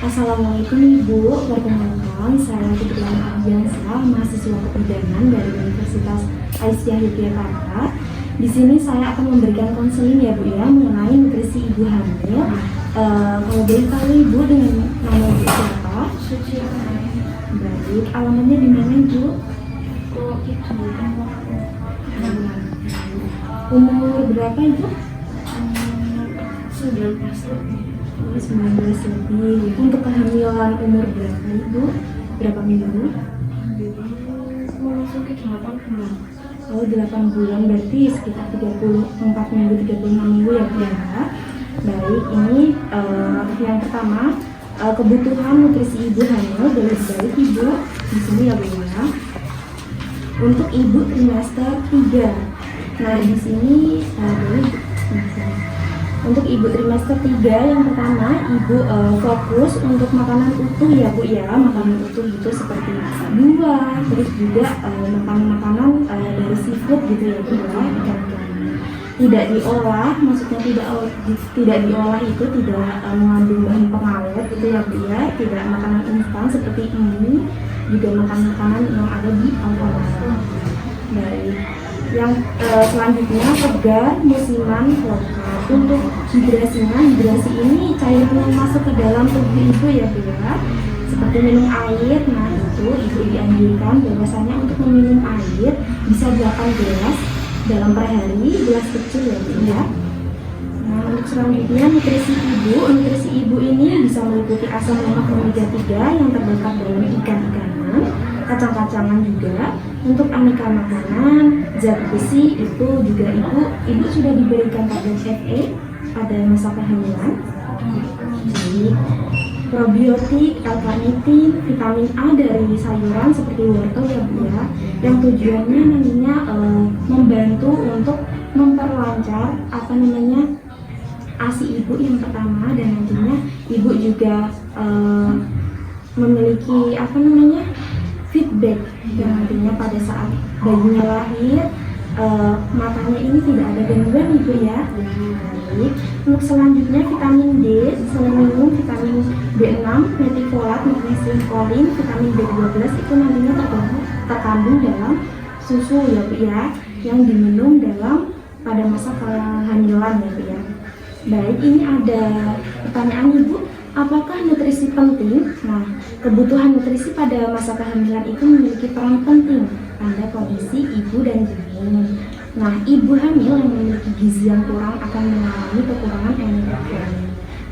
Assalamualaikum Ibu, perkenalkan saya Fitriana Ardiansa, mahasiswa kebidanan dari Universitas Aisyah Yogyakarta. Di sini saya akan memberikan konseling ya Bu ya mengenai nutrisi ibu hamil. Kalau boleh tahu Ibu dengan nama Ibu siapa? Suci. Baik, alamatnya di mana Ibu? Oh itu Umur berapa Ibu? 19 lebih. 19 lebih. Untuk kehamilan umur berapa Ibu? Berapa minggu? Memasuki 8 bulan. Oh 8 bulan berarti sekitar 34 minggu 36 minggu ya Bu ya. Baik, ini yang pertama kebutuhan nutrisi ibu hamil dari baik Ibu di sini ya Bu ya. Untuk ibu trimester 3. Nah di sini untuk ibu trimester 3 yang pertama ibu fokus untuk makanan utuh ya Bu ya, makanan utuh itu seperti buah, terus juga makanan-makanan dari seafood gitu ya Bu ya, ikan-ikan. Tidak diolah, maksudnya tidak diolah itu tidak mengandung bahan pengawet gitu ya Bu ya, tidak makanan instan seperti ini, juga makanan-makanan yang ada di awal-awal. Baik. Yang selanjutnya segar musiman lokal. Untuk hidrasinya, hidrasi ini cairan masuk ke dalam tubuh ibu ya Bu ya, seperti minum air. Nah itu ibu dianjurkan bahwasanya untuk meminum air bisa 8 gelas dalam per hari, gelas kecil ya Bu ya. Nah untuk selanjutnya nutrisi ibu ini bisa meliputi asam lemak omega 3 yang terdapat dalam ikan-ikanan, kacang-kacangan juga. Untuk aneka makanan, zat besi itu juga ibu sudah diberikan tablet FE pada masa kehamilan. Jadi probiotik, L-carnitin, vitamin A dari sayuran seperti wortel ya Bu ya, yang tujuannya nantinya membantu untuk memperlancar ASI ibu yang pertama, dan nantinya ibu juga memiliki feedback yang nantinya pada saat bayinya lahir matanya ini tidak ada gangguan Ibu ya. Baik. Untuk selanjutnya vitamin D, selenium, vitamin B6, metifolat, magnesium, kolin, vitamin B12 itu nantinya terkandung dalam susu ya Bu ya, yang diminum pada masa kehamilan ya Bu ya. Baik, ini ada pertanyaan Ibu, apakah nutrisi penting? Nah, kebutuhan nutrisi pada masa kehamilan itu memiliki peran penting pada kondisi ibu dan janin. Nah, ibu hamil yang memiliki gizi yang kurang akan mengalami kekurangan energi.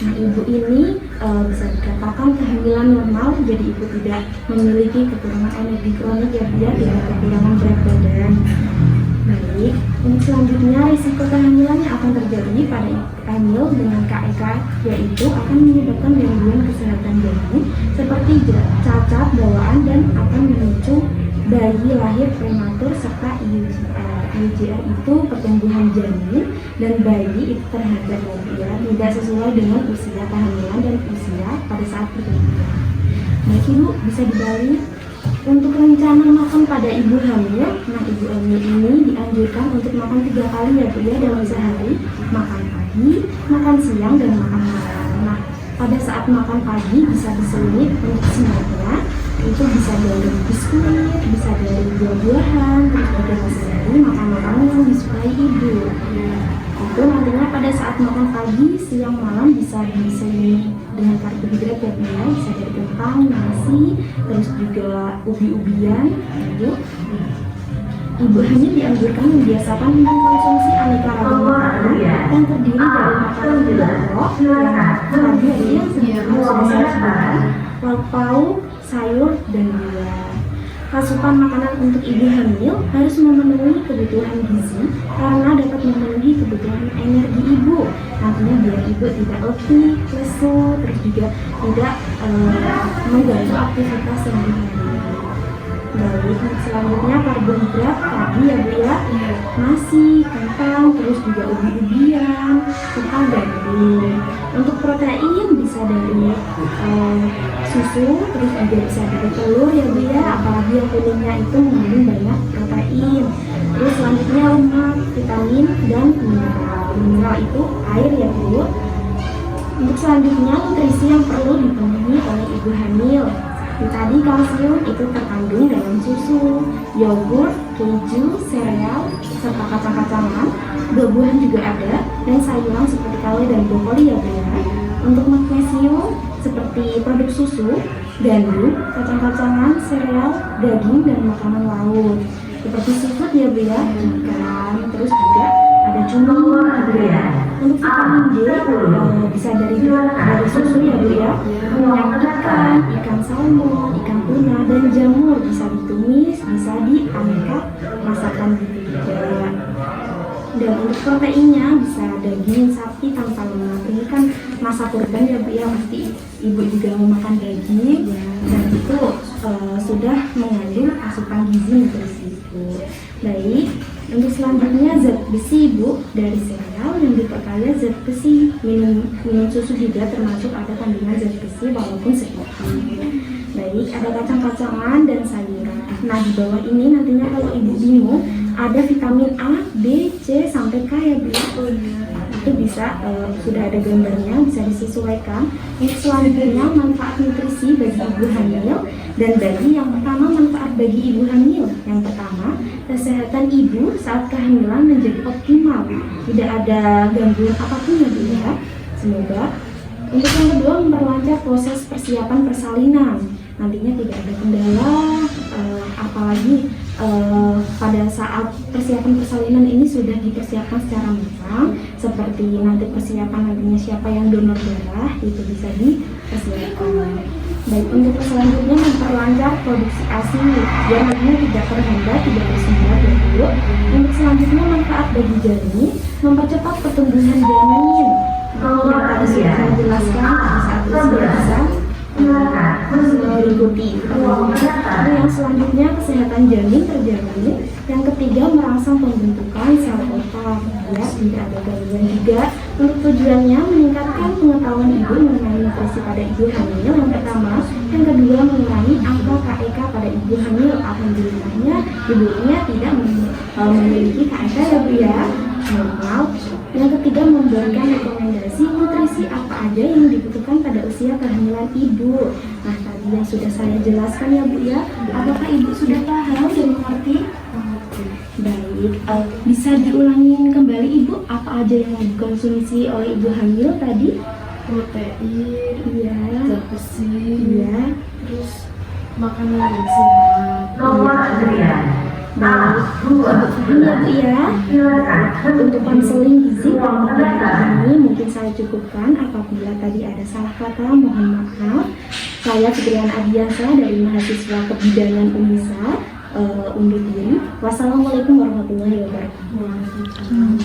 Nah, ibu ini bisa dikatakan kehamilan normal, jadi ibu tidak memiliki kekurangan energi kronik ya, dia tidak kekurangan berat badan. Baik, untuk selanjutnya risiko kehamilan yang akan terjadi pada ibu hamil dengan KEK yaitu akan menyebabkan gangguan kesehatan janin seperti cacat bawaan dan akan memicu bayi lahir prematur serta IUGR itu pertumbuhan janin dan bayi itu terhambat ya, tidak sesuai dengan usia kehamilan dan usia pada saat pertumbuhan. Baik Ibu, bisa dibalik. Untuk rencana makan pada ibu hamil, nah ibu hamil ini dianjurkan untuk makan 3 kali ya Bu ya dalam sehari, makan pagi, makan siang, dan makan malam. Nah pada saat makan pagi bisa diselit untuk snacknya, itu bisa dari biskuit, bisa dari buah-buahan, terus juga bisa dari makan-makanan yang disukai ibu. Itu nantinya pada saat makan pagi, siang, malam bisa diseling dengan karbohidrat ya Bu ya, bisa dari kentang, nasi, terus juga ubi-ubian. Ibu hamil dianjurkan membiasakan mengkonsumsi aneka ragam makanan yang terdiri dari makanan pokok yang sudah saya sebutkan, lauk pauk, sayur, dan buah. Asupan makanan untuk ibu hamil harus memenuhi kebutuhan gizi karena dapat memenuhi kebutuhan energi ibu. Nantinya biar ibu tidak letih, lesu, terus juga tidak mengganggu aktivitas sehari-hari. Baik, selanjutnya karbohidrat tadi ya Bu ya, nasi, kentang, terus juga ubi-ubian, serta daging. Untuk protein bisa dari susu, terus juga bisa dari telur ya Bu ya, apalagi yang kuningnya itu mengandung banyak protein. Terus selanjutnya lemak, vitamin, dan mineral. Mineral itu air ya Bu. Untuk selanjutnya nutrisi yang perlu dipenuhi kalsium itu terkandung dalam susu, yogurt, keju, sereal, serta kacang-kacangan. Buah-buahan juga ada, dan sayuran seperti kale dan brokoli ya Bu ya. Untuk magnesium seperti produk susu, gandum, kacang-kacangan, sereal, daging, dan makanan laut. Seperti seafood ya Bu ya, ikan, terus juga ada cumi gitu ya. Untuk vitamin D bisa dari susu ya Bu ya, minyak ikan salmon, ikan tuna, dan jamur bisa ditumis, bisa dianeka masakan gitu juga. Dan untuk proteinnya bisa daging sapi tanpa lemak. Ini kan masa kurban ya Bu ya, pasti ibu juga mau makan daging dan itu sudah mengandung asupan gizi nutrisi Bu. Baik, untuk selanjutnya zat besi Bu, dari sereal yang diperkaya zat besi. Minum susu juga termasuk ada kandungan zat besi walaupun sedikit. Baik, ada kacang-kacangan dan sayuran. Nah, di bawah ini nantinya kalau ibu bingung, ada vitamin A, B, C, sampai K ya Bu. Itu bisa, sudah ada gambarnya, bisa disesuaikan. Untuk selanjutnya manfaat nutrisi bagi ibu hamil dan bayi. Yang pertama, manfaat bagi ibu hamil. Yang pertama, kesehatan ibu saat kehamilan menjadi optimal, tidak ada gangguan apapun ya Bu ya. Semoga. Untuk yang kedua, memperlancar proses persiapan persalinan. Nantinya tidak ada kendala, apalagi pada saat persiapan persalinan ini sudah dipersiapkan secara matang, seperti nanti persiapan nantinya siapa yang donor darah itu bisa dipersiapkan. Baik, untuk selanjutnya memperlancar produksi ASI biar nantinya tidak terhambat, tidak bersumbat ya Bu. Untuk selanjutnya manfaat bagi janin, mempercepat pertumbuhan janin. Yang tadi sudah saya jelaskan pada saat usia bisa mengikuti. Lalu yang selanjutnya kesehatan janin terjamin. Yang ketiga merangsang pembentukan sel otak ya, tidak ada gangguan juga. Untuk tujuannya meningkatkan pengetahuan ibu mengenai nutrisi pada ibu hamil yang pertama. Yang kedua mengurangi angka KEK pada ibu hamil. Alhamdulillahnya ibunya tidak memiliki KEK ya Bu ya, normal. Yang ketiga memberikan rekomendasi nutrisi apa aja yang dibutuhkan pada usia kehamilan ibu. Nah, tadi yang sudah saya jelaskan ya Bu ya, apakah ibu sudah paham dan mengerti? Baik, bisa diulangi kembali ibu apa aja yang dikonsumsi oleh ibu hamil tadi? Protein, Iya, zat besi, iya. terus makanan yang sehat. Baik, ibu paham ya Bu ya. Untuk konseling gizi pada pagi hari ini mungkin saya cukupkan. Apabila tadi ada salah kata mohon maaf. Saya Fitriana Adiasa dari mahasiswa kebidanan UNISA undur diri. Wassalamualaikum warahmatullahi wabarakatuh.